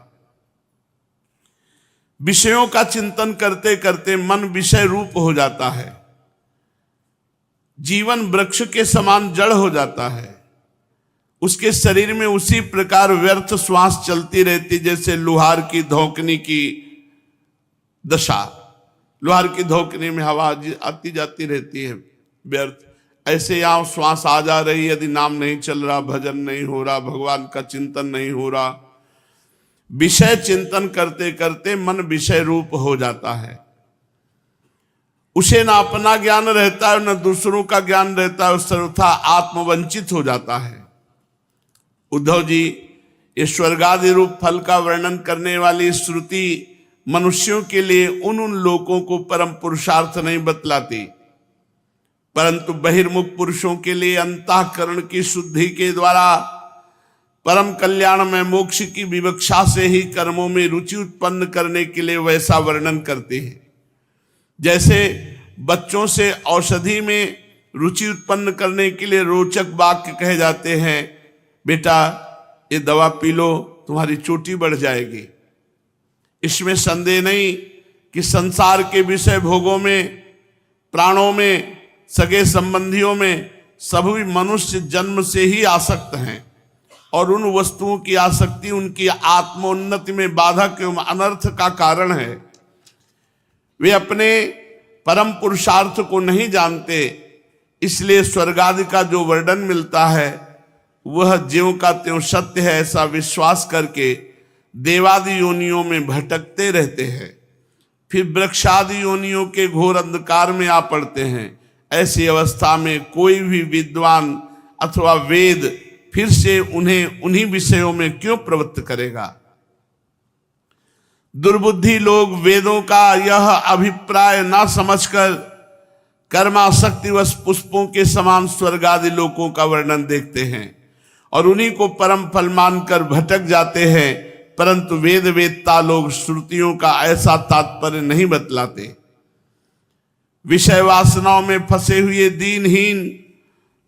विषयों का चिंतन करते करते मन विषय रूप हो जाता है। जीवन वृक्ष के समान जड़ हो जाता है। उसके शरीर में उसी प्रकार व्यर्थ श्वास चलती रहती जैसे लोहार की धोकनी की दशा। लोहार की धोकनी में हवा आती जाती रहती है व्यर्थ। ऐसे यहां श्वास आ जा रही, यदि नाम नहीं चल रहा, भजन नहीं हो रहा, भगवान का चिंतन नहीं हो रहा, विषय चिंतन करते करते मन विषय रूप हो जाता है। उसे ना अपना ज्ञान रहता है, न दूसरों का ज्ञान रहता है, सर्वथा आत्मवंचित हो जाता है। उद्धव जी, इस स्वर्गादि रूप फल का वर्णन करने वाली श्रुति मनुष्यों के लिए उन लोगों को परम पुरुषार्थ नहीं बतलाती, परंतु बहिर्मुख पुरुषों के लिए अंतःकरण की शुद्धि के द्वारा परम कल्याण में मोक्ष की विवक्षा से ही कर्मों में रुचि उत्पन्न करने के लिए वैसा वर्णन करते हैं। जैसे बच्चों से औषधि में रुचि उत्पन्न करने के लिए रोचक वाक्य कहे जाते हैं, बेटा ये दवा पी लो, तुम्हारी चोटी बढ़ जाएगी। इसमें संदेह नहीं कि संसार के विषय भोगों में, प्राणों में, सगे संबंधियों में सभी मनुष्य जन्म से ही आसक्त हैं, और उन वस्तुओं की आसक्ति उनकी आत्मोन्नति में बाधक एवं अनर्थ का कारण है। वे अपने परम पुरुषार्थ को नहीं जानते, इसलिए स्वर्ग आदि का जो वर्णन मिलता है वह ज्यों का त्यों सत्य है ऐसा विश्वास करके देवादि योनियों में भटकते रहते हैं, फिर वृक्षादि योनियों के घोर अंधकार में आ पड़ते हैं। ऐसी अवस्था में कोई भी विद्वान अथवा वेद फिर से उन्हें उन्हीं विषयों में क्यों प्रवृत्त करेगा। दुर्बुद्धि लोग वेदों का यह अभिप्राय ना समझकर कर्मासक्तिवश पुष्पों के समान स्वर्ग आदि लोकों का वर्णन देखते हैं और उन्हीं को परम फल मानकर भटक जाते हैं, परंतु वेद वेदता लोग श्रुतियों का ऐसा तात्पर्य नहीं बतलाते। विषय वासनाओं में फंसे हुए दीनहीन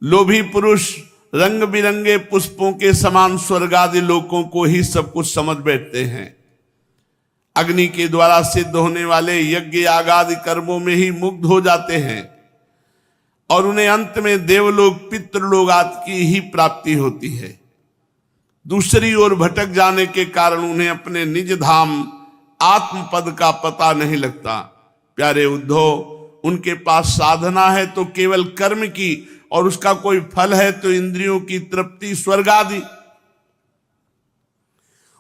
लोभी पुरुष रंग बिरंगे पुष्पों के समान स्वर्ग आदि लोकों को ही सब कुछ समझ बैठते हैं। अग्नि के द्वारा सिद्ध होने वाले यज्ञ याग आदि कर्मों में ही मुग्ध हो जाते हैं और उन्हें अंत में देवलोक पितृलोक आदि की ही प्राप्ति होती है। दूसरी ओर भटक जाने के कारण उन्हें अपने निज धाम आत्मपद का पता नहीं लगता। प्यारे उद्धव, उनके पास साधना है तो केवल कर्म की, और उसका कोई फल है तो इंद्रियों की तृप्ति स्वर्ग आदि।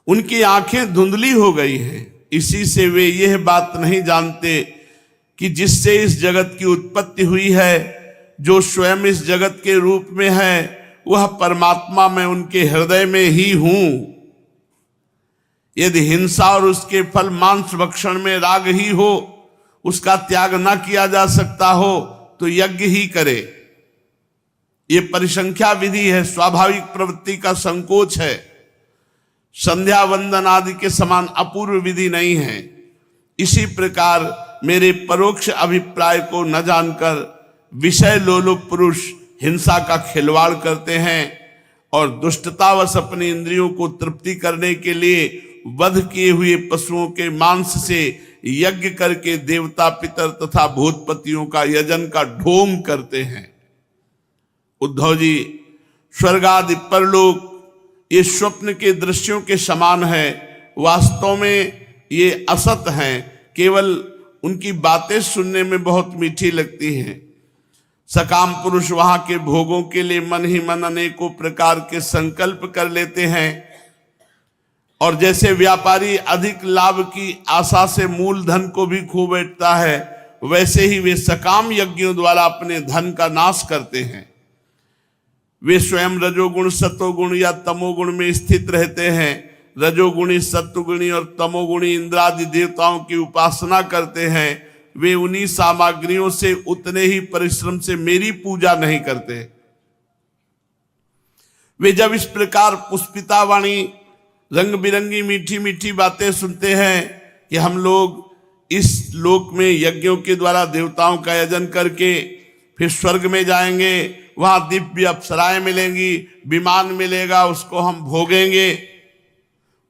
उनकी आंखें धुंधली हो गई हैं, इसी से वे यह बात नहीं जानते कि जिससे इस जगत की उत्पत्ति हुई है, जो स्वयं इस जगत के रूप में है, वह परमात्मा मैं उनके हृदय में ही हूं। यदि हिंसा और उसके फल मांस भक्षण में राग ही हो, उसका त्याग न किया जा सकता हो तो यज्ञ ही करे। ये परिसंख्या विधि है, स्वाभाविक प्रवृत्ति का संकोच है, संध्या वंदन आदि के समान अपूर्व विधि नहीं है। इसी प्रकार मेरे परोक्ष अभिप्राय को न जानकर विषय लोलुप पुरुष हिंसा का खिलवाड़ करते हैं और दुष्टतावश अपनी इंद्रियों को तृप्ति करने के लिए वध किए हुए पशुओं के मांस से यज्ञ करके देवता पितर तथा भूतपतियों का यजन का ढोंग करते हैं। उद्धव जी, स्वर्ग आदि परलोक ये स्वप्न के दृश्यों के समान है, वास्तव में ये असत हैं, केवल उनकी बातें सुनने में बहुत मीठी लगती हैं। सकाम पुरुष वहां के भोगों के लिए मन ही मन अनेकों प्रकार के संकल्प कर लेते हैं और जैसे व्यापारी अधिक लाभ की आशा से मूल धन को भी खो बैठता है, वैसे ही वे सकाम यज्ञों द्वारा अपने धन का नाश करते हैं। वे स्वयं रजोगुण सत्वगुण या तमोगुण में स्थित रहते हैं। रजोगुणी सत्वगुणी और तमोगुणी इंद्रादि देवताओं की उपासना करते हैं। वे उन्हीं सामग्रियों से उतने ही परिश्रम से मेरी पूजा नहीं करते। वे जब इस प्रकार पुष्पिता वाणी रंग बिरंगी मीठी मीठी बातें सुनते हैं कि हम लोग इस लोक में यज्ञों के द्वारा देवताओं का यजन करके फिर स्वर्ग में जाएंगे, वहां दिव्य अप्सराएं मिलेंगी, विमान मिलेगा, उसको हम भोगेंगे।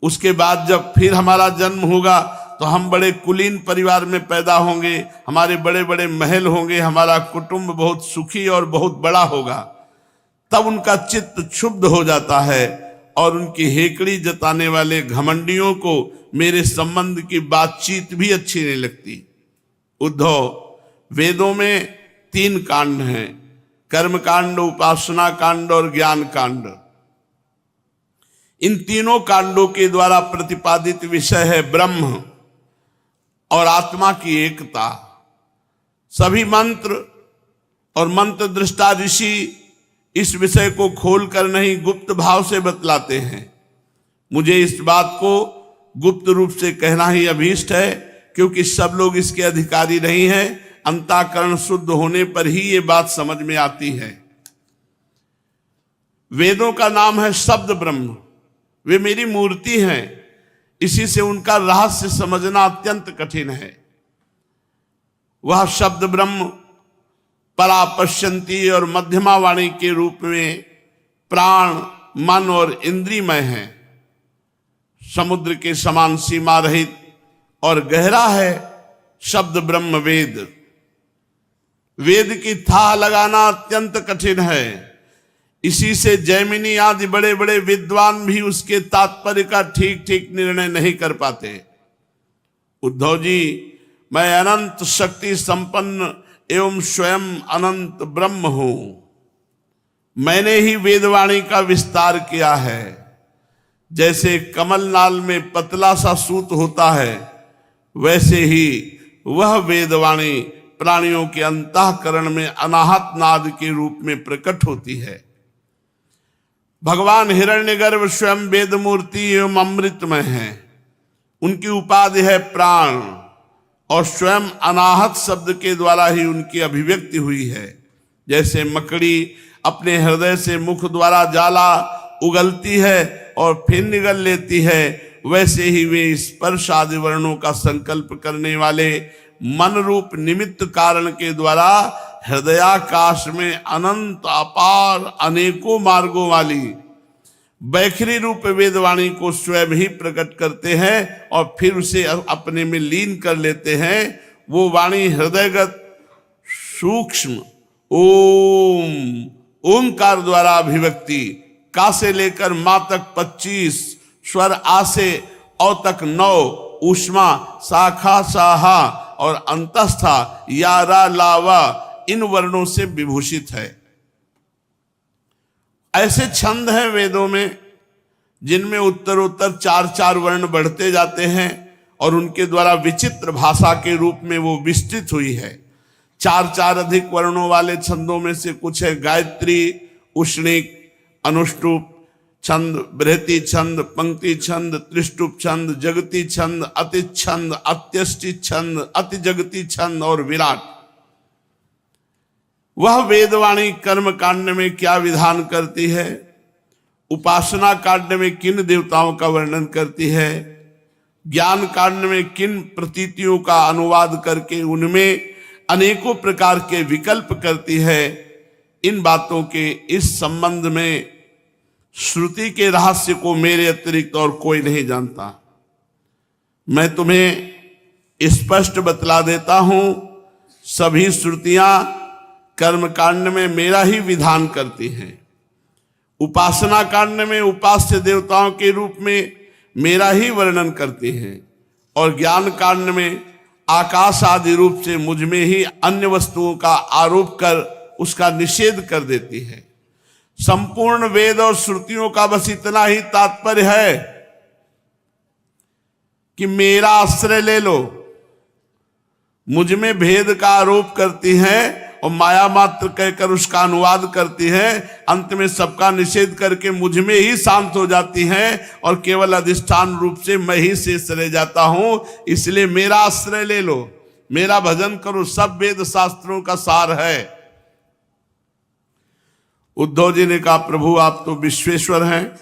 उसके बाद जब फिर हमारा जन्म होगा तो हम बड़े कुलीन परिवार में पैदा होंगे, हमारे बड़े बड़े महल होंगे, हमारा कुटुंब बहुत सुखी और बहुत बड़ा होगा। तब उनका चित्त क्षुब्ध हो जाता है और उनकी हेकड़ी जताने वाले घमंडियों को मेरे संबंध की बातचीत भी अच्छी नहीं लगती। उद्धव, वेदों में 3 कांड हैं, कर्म कांड, उपासना कांड और ज्ञान कांड। इन तीनों कांडों के द्वारा प्रतिपादित विषय है ब्रह्म और आत्मा की एकता। सभी मंत्र और मंत्र दृष्टा ऋषि इस विषय को खोलकर नहीं गुप्त भाव से बतलाते हैं। मुझे इस बात को गुप्त रूप से कहना ही अभीष्ट है, क्योंकि सब लोग इसके अधिकारी नहीं हैं। अंतःकरण शुद्ध होने पर ही ये बात समझ में आती है। वेदों का नाम है शब्द ब्रह्म, वे मेरी मूर्ति हैं, इसी से उनका रहस्य समझना अत्यंत कठिन है। वह शब्द ब्रह्म परापश्यंती और मध्यमा वाणी के रूप में प्राण, मन और इंद्रियमय है। समुद्र के समान सीमा रहित और गहरा है शब्द ब्रह्म वेद। वेद की थाह लगाना अत्यंत कठिन है। इसी से जैमिनी आदि बड़े बड़े विद्वान भी उसके तात्पर्य का ठीक ठीक निर्णय नहीं कर पाते। उद्धव जी, मैं अनंत शक्ति संपन्न एवं स्वयं अनंत ब्रह्म हूं। मैंने ही वेदवाणी का विस्तार किया है। जैसे कमलनाल में पतला सा सूत होता है, वैसे ही वह वेदवाणी प्राणियों के अंतःकरण में अनाहत नाद के रूप में प्रकट होती है। भगवान हिरण्यगर्भ स्वयं वेद मूर्ति एवं अमृतमय हैं। उनकी उपाधि है प्राण और स्वयं अनाहत शब्द के द्वारा ही उनकी अभिव्यक्ति हुई है। जैसे मकड़ी अपने हृदय से मुख द्वारा जाला उगलती है और फिर निगल लेती है, वैसे ही वे स्पर्श आदि वर्णों का संकल्प करने वाले मन रूप निमित्त कारण के द्वारा हृदयाकाश में अनंत अपार अनेकों मार्गों वाली बैखरी रूप वेदवाणी को स्वयं ही प्रकट करते हैं और फिर उसे अपने में लीन कर लेते हैं। वो वाणी हृदयगत सूक्ष्म ओम ओंकार द्वारा अभिव्यक्ति, का से लेकर मां तक 25 स्वर, आ से औ तक 9 ऊष्मा, शाखा साहा और अंतस्था यारा लावा इन वर्णों से विभूषित है। ऐसे छंद हैं वेदों में जिनमें उत्तरोत्तर 4-4 वर्ण बढ़ते जाते हैं और उनके द्वारा विचित्र भाषा के रूप में वो विस्तृत हुई है। 4-4 अधिक वर्णों वाले छंदों में से कुछ है गायत्री, उष्णिक, अनुष्टुप, छंद, बृहति छंद, पंक्ति छंद, त्रिष्टुप छंद, जगती छंद, अति छंद, अत्यष्टि छंद, अति जगती छंद और विराट। वह वेदवाणी कर्म कांड में क्या विधान करती है, उपासना कांड में किन देवताओं का वर्णन करती है, ज्ञान कांड में किन प्रतीतियों का अनुवाद करके उनमें अनेकों प्रकार के विकल्प करती है, इन बातों के इस संबंध में श्रुति के रहस्य को मेरे अतिरिक्त और कोई नहीं जानता। मैं तुम्हें स्पष्ट बतला देता हूं, सभी श्रुतियां कर्मकांड में मेरा ही विधान करती हैं, उपासना कांड में उपास्य देवताओं के रूप में मेरा ही वर्णन करती हैं, और ज्ञान कांड में आकाश आदि रूप से मुझ में ही अन्य वस्तुओं का आरोप कर उसका निषेध कर देती है। संपूर्ण वेद और श्रुतियों का बस इतना ही तात्पर्य है कि मेरा आश्रय ले लो। मुझ में भेद का आरोप करती है और माया मात्र कहकर उसका अनुवाद करती है, अंत में सबका निषेध करके मुझ में ही शांत हो जाती है और केवल अधिष्ठान रूप से मैं ही शेष रह जाता हूं। इसलिए मेरा आश्रय ले लो, मेरा भजन करो, सब वेद शास्त्रों का सार है। उद्धव जी ने कहा, प्रभु आप तो विश्वेश्वर हैं,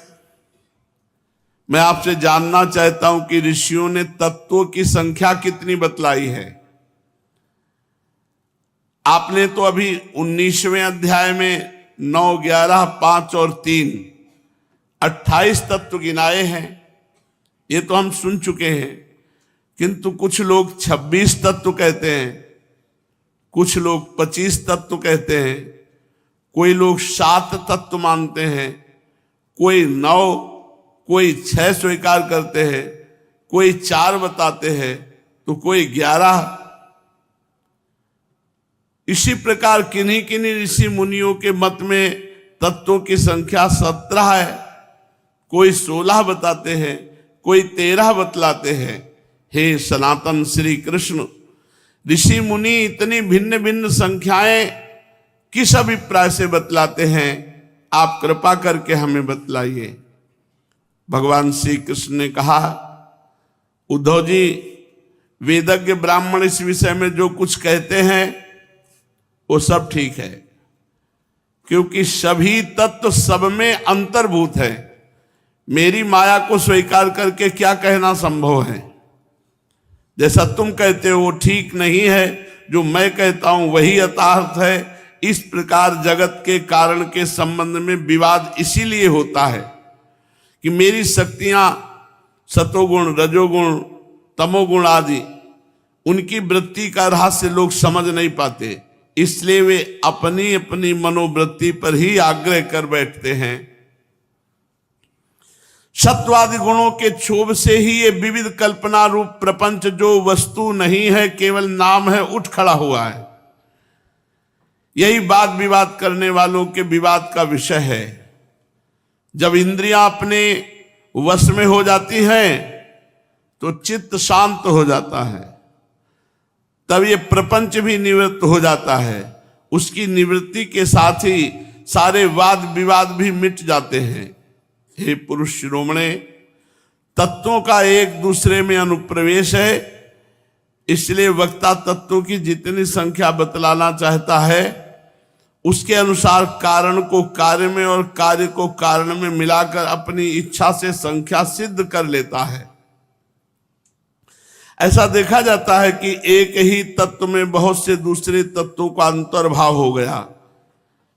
मैं आपसे जानना चाहता हूं कि ऋषियों ने तत्वों की संख्या कितनी बतलाई है। आपने तो अभी 19वें अध्याय में 9, 11, 5 और 3 28 तत्व गिनाए हैं, ये तो हम सुन चुके हैं। किंतु कुछ लोग 26 तत्व कहते हैं, कुछ लोग 25 तत्व कहते हैं, कोई लोग 7 तत्व मानते हैं, कोई 9, कोई 6 स्वीकार करते हैं, कोई 4 बताते हैं, तो कोई 11। इसी प्रकार किन्हीं किन्हीं ऋषि मुनियों के मत में तत्वों की संख्या 17 है, कोई 16 बताते हैं, कोई 13 बतलाते हैं। हे सनातन श्री कृष्ण, ऋषि मुनि इतनी भिन्न भिन्न संख्याएं किस अभिप्राय से बतलाते हैं, आप कृपा करके हमें बतलाइए। भगवान श्री कृष्ण ने कहा, उद्धव जी, वेदज्ञ ब्राह्मण इस विषय में जो कुछ कहते हैं वो सब ठीक है, क्योंकि सभी तत्व सब में अंतर्भूत है। मेरी माया को स्वीकार करके क्या कहना संभव है। जैसा तुम कहते हो वो ठीक नहीं है, जो मैं कहता हूं वही यथार्थ है। इस प्रकार जगत के कारण के संबंध में विवाद इसीलिए होता है कि मेरी शक्तियां सतोगुण, रजोगुण, तमोगुण आदि, उनकी वृत्ति का रहस्य लोग समझ नहीं पाते, इसलिए वे अपनी अपनी मनोवृत्ति पर ही आग्रह कर बैठते हैं। सत्वादि गुणों के क्षोभ से ही ये विविध कल्पना रूप प्रपंच, जो वस्तु नहीं है केवल नाम है, उठ खड़ा हुआ है। यही वाद विवाद करने वालों के विवाद का विषय है। जब इंद्रियां अपने वश में हो जाती हैं तो चित्त शांत हो जाता है, तब ये प्रपंच भी निवृत्त हो जाता है। उसकी निवृत्ति के साथ ही सारे वाद विवाद भी मिट जाते हैं। हे पुरुष शिरोमणे, तत्वों का एक दूसरे में अनुप्रवेश है, इसलिए वक्ता तत्वों की जितनी संख्या बतलाना चाहता है उसके अनुसार कारण को कार्य में और कार्य को कारण में मिलाकर अपनी इच्छा से संख्या सिद्ध कर लेता है। ऐसा देखा जाता है कि एक ही तत्व में बहुत से दूसरे तत्वों का अंतर्भाव हो गया।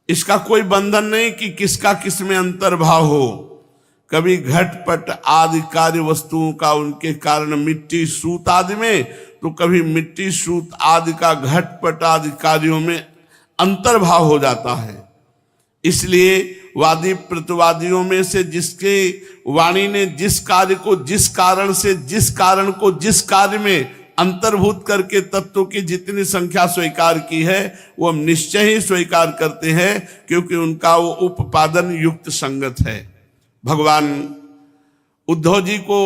इसका कोई बंधन नहीं कि किसका किस में अंतर्भाव हो। कभी घटपट आदि कार्य वस्तुओं का उनके कारण मिट्टी सूत आदि में, तो कभी मिट्टी सूत आदि का घटपट आदि कार्यों में अंतर्भाव हो जाता है। इसलिए वादी प्रतिवादियों में से जिसके वाणी ने जिस कार्य को जिस कारण से जिस कारण को जिस कार्य में अंतर्भूत करके तत्वों की जितनी संख्या स्वीकार की है वो हम निश्चय ही स्वीकार करते हैं, क्योंकि उनका वो उपादान युक्त संगत है। भगवान उद्धव जी को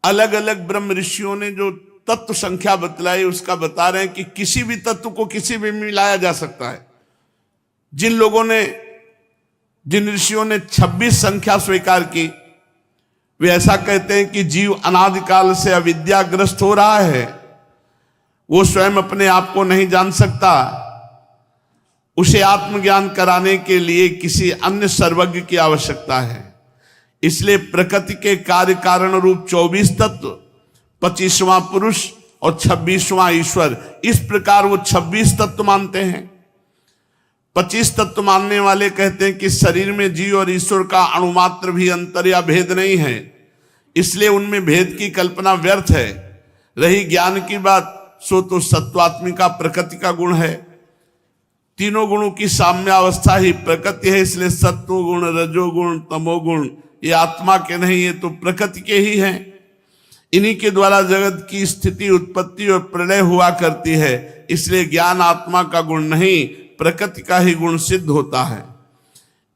अलग अलग ब्रह्म ऋषियों ने जो तत्व संख्या बतलाई उसका बता रहे हैं कि किसी भी तत्व को किसी भी मिलाया जा सकता है। जिन लोगों ने जिन ऋषियों ने 26 संख्या स्वीकार की, वे ऐसा कहते हैं कि जीव अनादिकाल से अविद्याग्रस्त हो रहा है, वो स्वयं अपने आप को नहीं जान सकता, उसे आत्मज्ञान कराने के लिए किसी अन्य सर्वज्ञ की आवश्यकता है। इसलिए प्रकृति के कार्य कारण रूप 24 तत्व, 25वां पुरुष और 26वां ईश्वर, इस प्रकार वो 26 तत्व मानते हैं। 25 तत्व मानने वाले कहते हैं कि शरीर में जीव और ईश्वर का अणुमात्र भी अंतर या भेद नहीं है, इसलिए उनमें भेद की कल्पना व्यर्थ है। रही ज्ञान की बात, सो तो सत्वात्मिका प्रकृति का गुण है। तीनों गुणों की साम्यावस्था ही प्रकृति है, इसलिए सत्व गुण, रजोगुण, तमोगुण ये आत्मा के नहीं, ये तो प्रकृति के ही हैं। इन्हीं के द्वारा जगत की स्थिति, उत्पत्ति और प्रलय हुआ करती है, इसलिए ज्ञान आत्मा का गुण नहीं, प्रकृति का ही गुण सिद्ध होता है।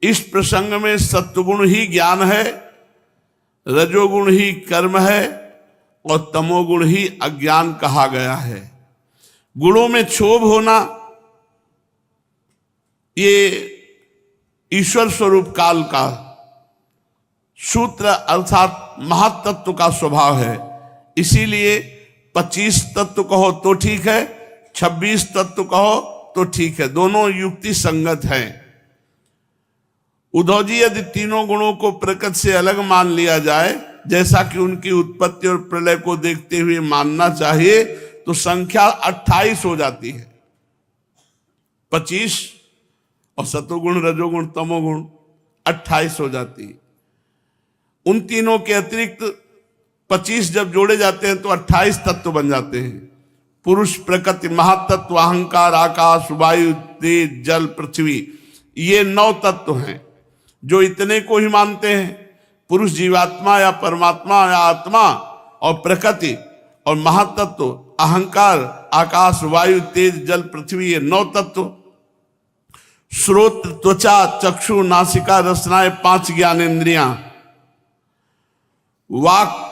इस प्रसंग में सत्वगुण ही ज्ञान है, रजोगुण ही कर्म है और तमोगुण ही अज्ञान कहा गया है। गुणों में क्षोभ होना ये ईश्वर स्वरूप काल का सूत्र अर्थात महातत्व का स्वभाव है। इसीलिए 25 तत्व कहो तो ठीक है, 26 तत्व कहो तो ठीक है, दोनों युक्ति संगत हैं। उद्धव जी, यदि तीनों गुणों को प्रकृति से अलग मान लिया जाए, जैसा कि उनकी उत्पत्ति और प्रलय को देखते हुए मानना चाहिए, तो संख्या 28 हो जाती है। 25 और सतोगुण, रजोगुण, तमोगुण 28 हो जाती है। उन तीनों के अतिरिक्त 25 जब जोड़े जाते हैं तो 28 तत्व बन जाते हैं। पुरुष, प्रकृति, महातत्व, अहंकार, आकाश, वायु, तेज, जल, पृथ्वी, ये 9 तत्व हैं जो इतने को ही मानते हैं। पुरुष जीवात्मा या परमात्मा या आत्मा, और प्रकृति और महातत्व, अहंकार, आकाश, वायु, तेज, जल, पृथ्वी, ये 9 तत्व। श्रोत, त्वचा, चक्षु, नासिका, रसनाएं 5 ज्ञानेंद्रियां, वाक,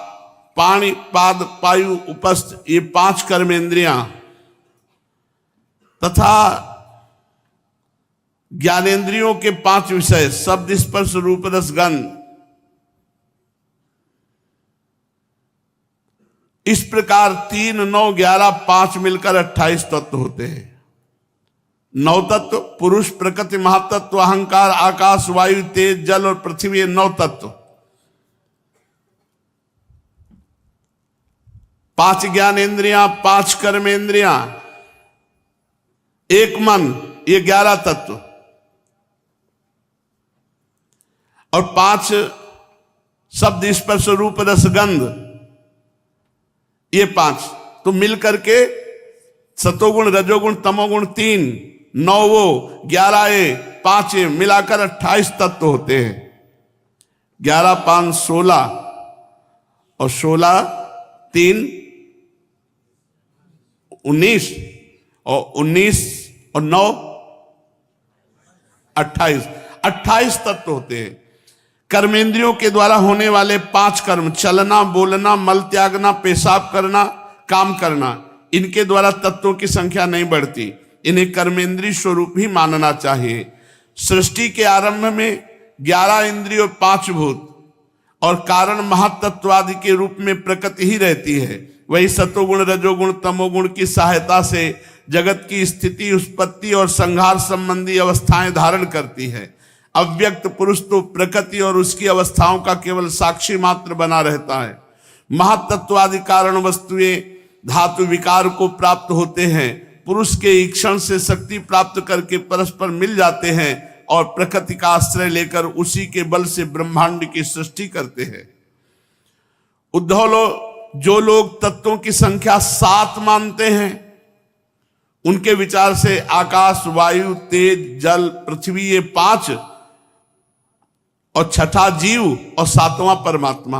पाणी, पाद, पायु, उपस्थ, ये 5 कर्मेंद्रियां, तथा ज्ञानेंद्रियों के 5 विषय, शब्द, स्पर्श, रूप, रस, गंध। इस प्रकार 3, 9, 11, 5 मिलकर 28 तत्व होते हैं। 9 तत्व, पुरुष, प्रकृति, महातत्व, अहंकार, आकाश, वायु, तेज, जल और पृथ्वी, ये 9 तत्व। 5 ज्ञानेंद्रियां, 5 कर्मेंद्रियां, 1 मन, ये 11 तत्व, और 5 शब्द, स्पर्श, रूप, रस, गंध, ये 5। तो मिलकर के सतोगुण, रजोगुण, तमोगुण 3, 9 वो, 11 ये, 5 ये, मिलाकर 28 तत्व होते हैं। 11, 5, 16 और 16, 3, 19 और 19 और 9, 28, 28 तत्व होते हैं। कर्मेंद्रियों के द्वारा होने वाले 5 कर्म, चलना, बोलना, मल त्यागना, पेशाब करना, काम करना, इनके द्वारा तत्वों की संख्या नहीं बढ़ती, इन्हें कर्मेंद्रीय स्वरूप ही मानना चाहिए। सृष्टि के आरंभ में 11 इंद्रिय और 5 भूत और कारण महातत्वादि के रूप में प्रकृति ही रहती है। वही सतोगुण, रजोगुण, तमोगुण की सहायता से जगत की स्थिति, उत्पत्ति और संहार संबंधी अवस्थाएं धारण करती है। अव्यक्त पुरुष तो प्रकृति और उसकी अवस्थाओं का केवल साक्षी मात्र बना रहता है। महातत्वादि कारण वस्तुएं धातु विकार को प्राप्त होते हैं, पुरुष के ईक्षण से शक्ति प्राप्त करके परस्पर मिल जाते हैं और प्रकृति का आश्रय लेकर उसी के बल से ब्रह्मांड की सृष्टि करते हैं। उद्धव, जो लोग तत्वों की संख्या 7 मानते हैं, उनके विचार से आकाश, वायु, तेज, जल, पृथ्वी, ये 5 और 6ठा जीव और 7वां परमात्मा,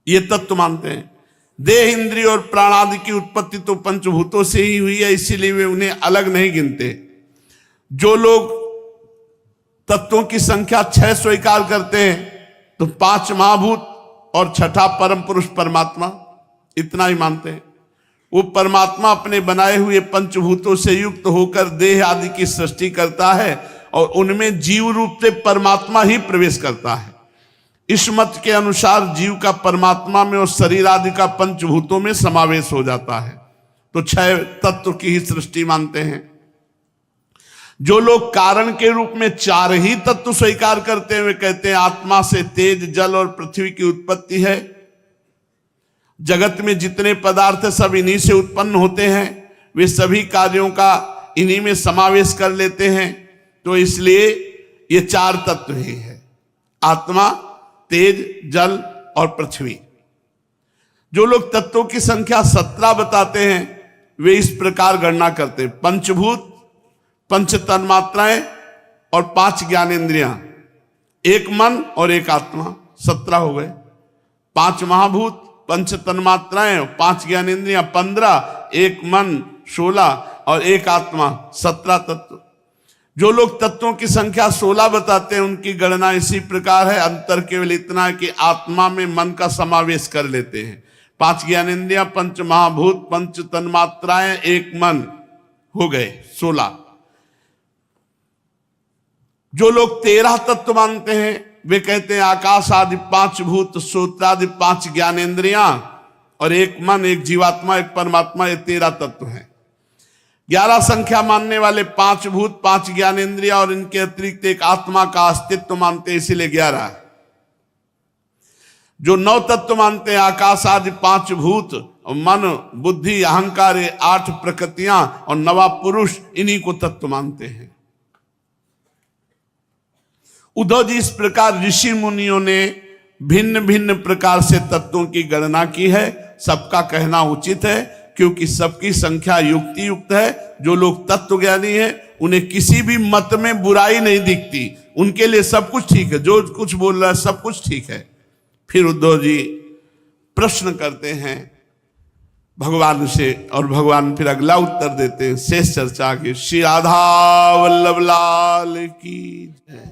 ये तत्व मानते हैं। देह, इंद्रिय और प्राण आदि की उत्पत्ति तो पंचभूतों से ही हुई है, इसीलिए वे उन्हें अलग नहीं गिनते। जो लोग तत्वों की संख्या 6 स्वीकार करते हैं, तो 5 महाभूत और 6ठा परम पुरुष परमात्मा, इतना ही मानते हैं। वो परमात्मा अपने बनाए हुए पंचभूतों से युक्त होकर देह आदि की सृष्टि करता है और उनमें जीव रूप से परमात्मा ही प्रवेश करता है। इस मत के अनुसार जीव का परमात्मा में और शरीर आदि का पंचभूतों में समावेश हो जाता है। तो 6 तत्व की ही सृष्टि मानते हैं। जो लोग कारण के रूप में 4 ही तत्व स्वीकार करते हैं, वे कहते हैं आत्मा से तेज, जल और पृथ्वी की उत्पत्ति है। जगत में जितने पदार्थ सब इन्हीं से उत्पन्न होते हैं, वे सभी कार्यों का इन्हीं में समावेश कर लेते हैं। तो इसलिए ये 4 तत्व ही है, आत्मा, तेज, जल और पृथ्वी। जो लोग तत्वों की संख्या 17 बताते हैं, वे इस प्रकार गणना करते हैं: पंचभूत, 5 तन्मात्राएं और 5 ज्ञानेंद्रियां, 1 मन और 1 आत्मा, 17 हो गए। 5 महाभूत, 5 तन्मात्राएं, 5 ज्ञानेंद्रियां 15, 1 मन 16 और 1 आत्मा 17 तत्व। जो लोग तत्वों की संख्या 16 बताते हैं, उनकी गणना इसी प्रकार है। अंतर केवल इतना है कि आत्मा में मन का समावेश कर लेते हैं। 5 ज्ञानेंद्रियां, 5 महाभूत, 5 तन्मात्राएं, 1 मन हो गए 16। जो लोग 13 तत्व मानते हैं, वे कहते हैं आकाश आदि 5 भूत, श्रोत्रादि 5 ज्ञानेंद्रियां और 1 मन, 1 जीवात्मा, 1 परमात्मा, ये 13 तत्व हैं। 11 संख्या मानने वाले 5 भूत, 5 ज्ञानेंद्रियां और इनके अतिरिक्त 1 आत्मा का अस्तित्व मानते हैं, इसीलिए 11। जो 9 तत्व मानते हैं, आकाश आदि 5 भूत, मन, बुद्धि, अहंकार, 8 प्रकृतियां और 9वां पुरुष, इन्हीं को तत्व मानते हैं। उद्धव जी, इस प्रकार ऋषि मुनियों ने भिन्न भिन्न प्रकार से तत्वों की गणना की है। सबका कहना उचित है, क्योंकि सबकी संख्या युक्ति युक्त है। जो लोग तत्व ज्ञानी हैं, उन्हें किसी भी मत में बुराई नहीं दिखती, उनके लिए सब कुछ ठीक है, जो कुछ बोल रहा है सब कुछ ठीक है। फिर उद्धव जी प्रश्न करते हैं भगवान से, और भगवान फिर अगला उत्तर देते हैं। शेष चर्चा की। श्री राधा वल्लभ लाल की जय।